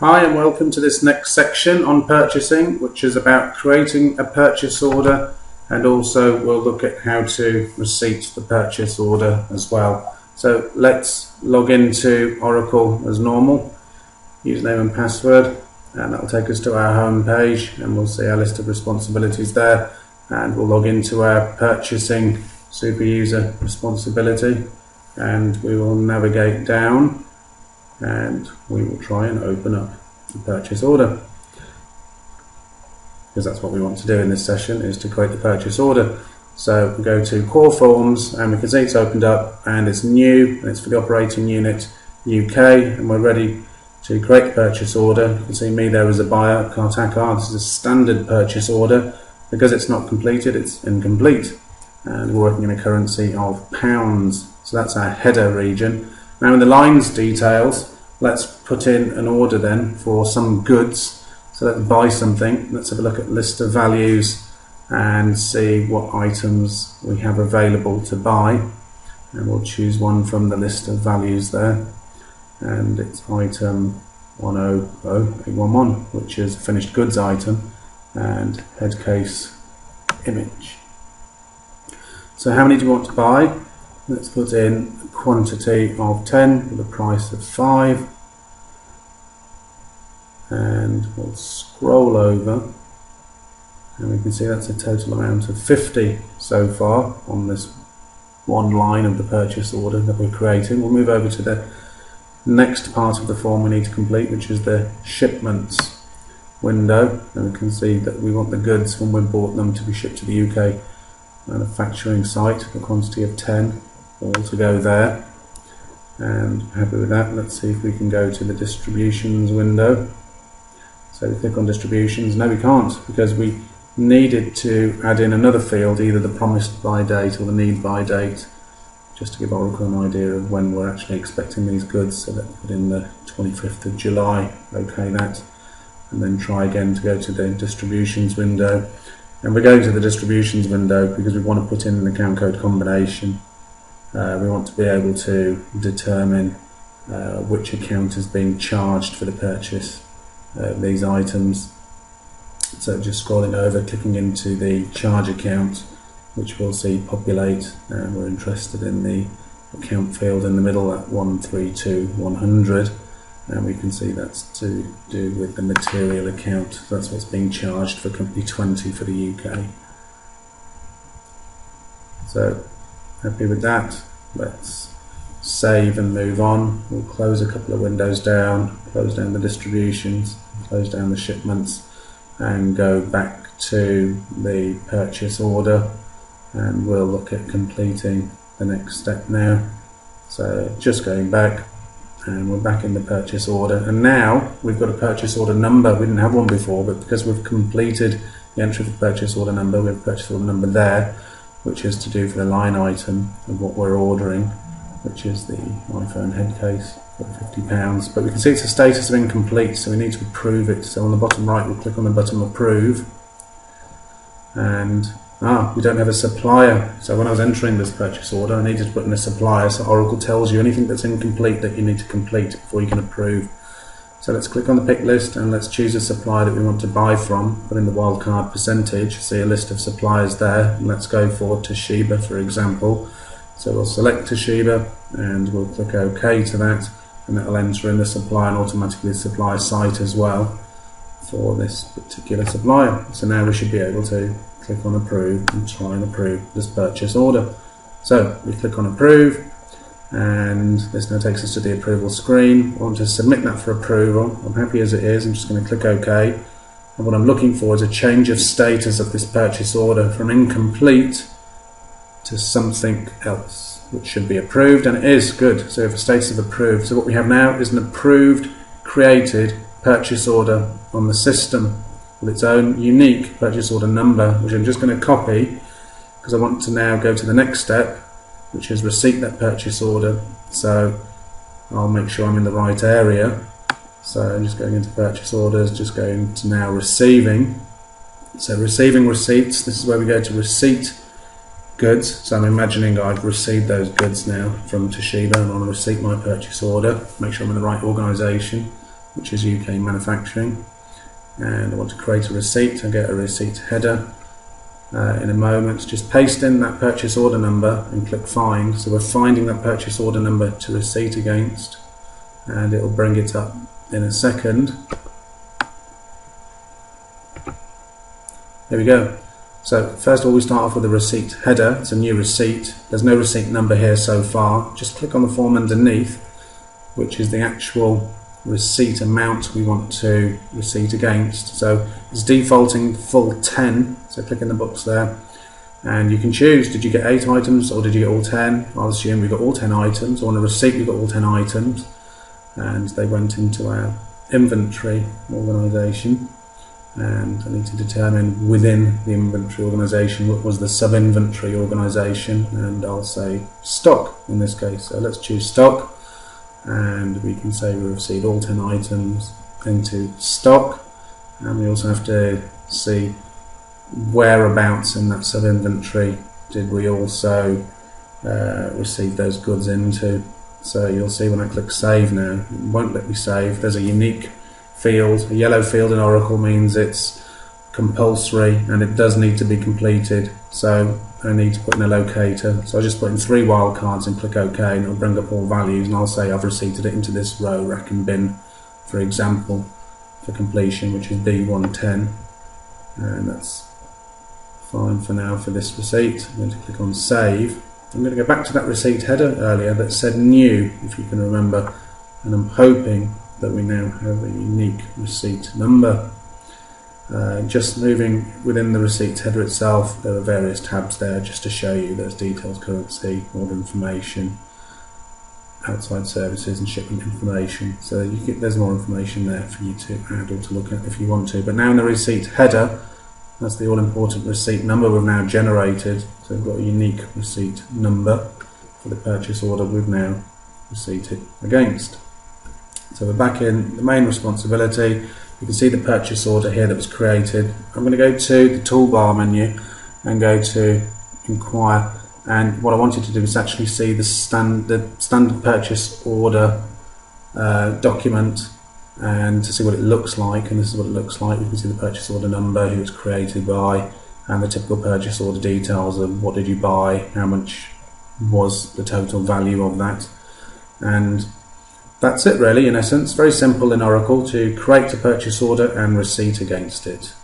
Hi and welcome to this next section on purchasing, which is about creating a purchase order, and also we'll look at how to receipt the purchase order as well. So let's log into Oracle as normal, username and password, and that'll take us to our home page and we'll see our list of responsibilities there, and we'll log into our purchasing super user responsibility and we will navigate down and we will try and open up the purchase order, because that's what we want to do in this session, is to create the purchase order. So we go to core forms and we can see it's opened up and it's new and it's for the operating unit UK, and we're ready to create the purchase order. You can see me there as a buyer at Kartakar. This is a standard purchase order. Because it's not completed, it's incomplete, and we're working in a currency of pounds, so that's our header region. Now in the lines details, let's put in an order then for some goods. So let's buy something. Let's have a look at list of values and see what items we have available to buy, and we'll choose one from the list of values there, and it's item 100811, which is a finished goods item and head case image. So how many do we want to buy? Let's put in a quantity of 10 with a price of 5, and we'll scroll over and we can see that's a total amount of 50 so far on this one line of the purchase order that we're creating. We'll move over to the next part of the form we need to complete, which is the Shipments Window, and we can see that we want the goods when we bought them to be shipped to the UK manufacturing site, a quantity of 10 all to go there, and happy with that. Let's see if we can go to the distributions window. So we click on distributions. No, we can't, because we needed to add in another field, either the promised by date or the need by date, just to give Oracle an idea of when we're actually expecting these goods. So let's put in the 25th of July, OK that, and then try again to go to the distributions window. And we're going to the distributions window because we want to put in an account code combination. We want to be able to determine which account is being charged for the purchase of these items. So just scrolling over, clicking into the charge account, which we'll see populate, and we're interested in the account field in the middle at 132,100. And we can see that's to do with the material account. So that's what's being charged for company 20 for the UK. So happy with that. Let's save and move on. We'll close a couple of windows down, close down the distributions, close down the shipments, and go back to the purchase order, and we'll look at completing the next step now. So just going back, and we're back in the purchase order, and now we've got a purchase order number. We didn't have one before, but because we've completed the entry of the purchase order number, we have a purchase order number there, which is to do for the line item of what we're ordering, which is the iPhone head case for £50. But we can see it's a status of incomplete, so we need to approve it. So on the bottom right, we'll click on the button approve, and we don't have a supplier. So when I was entering this purchase order, I needed to put in a supplier, so Oracle tells you anything that's incomplete that you need to complete before you can approve. So let's click on the pick list and let's choose a supplier that we want to buy from, put in the wildcard percentage, see a list of suppliers there, and let's go for Toshiba, for example. So we'll select Toshiba and we'll click OK to that, and that will enter in the supplier and automatically the supplier site as well for this particular supplier. So now we should be able to click on approve and try and approve this purchase order. So we click on approve, and this now takes us to the approval screen. I want to submit that for approval. I'm happy as it is. I'm just going to click OK, and what I'm looking for is a change of status of this purchase order from incomplete to something else, which should be approved, and it is. Good. So we have a status of approved. So what we have now is an approved created purchase order on the system with its own unique purchase order number, which I'm just going to copy because I want to now go to the next step, which is receipt that purchase order. So I'll make sure I'm in the right area. So I'm just going into purchase orders, just going to now receiving. So receiving receipts, this is where we go to receipt goods. So I'm imagining I've received those goods now from Toshiba, and I want to receipt my purchase order, make sure I'm in the right organisation. which is UK manufacturing, and I want to create a receipt. I get a receipt header in a moment. Just paste in that purchase order number and click find. So we're finding that purchase order number to receipt against, and it will bring it up in a second. There we go. So first of all, we start off with a receipt header. It's a new receipt. There's no receipt number here so far. Just click on the form underneath, which is the actual receipt amount we want to receipt against. So it's defaulting full 10, so click in the box there, and you can choose, did you get 8 items or did you get all 10? I'll assume we got all 10 items, or on a receipt we got all 10 items, and they went into our inventory organisation, and I need to determine within the inventory organisation what was the sub-inventory organisation, and I'll say stock in this case. So let's choose stock, and we can say we received all 10 items into stock, and we also have to see whereabouts in that sub-inventory did we also receive those goods into. So you'll see when I click save now, it won't let me save. There's a unique field. A yellow field in Oracle means it's compulsory and it does need to be completed, so I need to put in a locator. So I just put in 3 wildcards and click OK, and it'll bring up all values, and I'll say I've receipted it into this row, rack and bin, for example, for completion, which is B110, and that's fine for now for this receipt. I'm going to click on save. I'm going to go back to that receipt header earlier that said new, if you can remember, and I'm hoping that we now have a unique receipt number. Just moving within the receipt header itself, there are various tabs there just to show you there's details, currency, order information, outside services and shipment information. So there's more information there for you to add or to look at if you want to. But now in the receipt header, that's the all-important receipt number we've now generated. So we've got a unique receipt number for the purchase order we've now receipted against. So we're back in the main responsibility. You can see the purchase order here that was created. I'm going to go to the toolbar menu and go to inquire, and what I wanted to do is actually see the standard purchase order document, and to see what it looks like. And this is what it looks like. You can see the purchase order number, who it's created by, and the typical purchase order details of what did you buy, how much was the total value of that, and that's it really in essence. Very simple in Oracle to create a purchase order and receipt against it.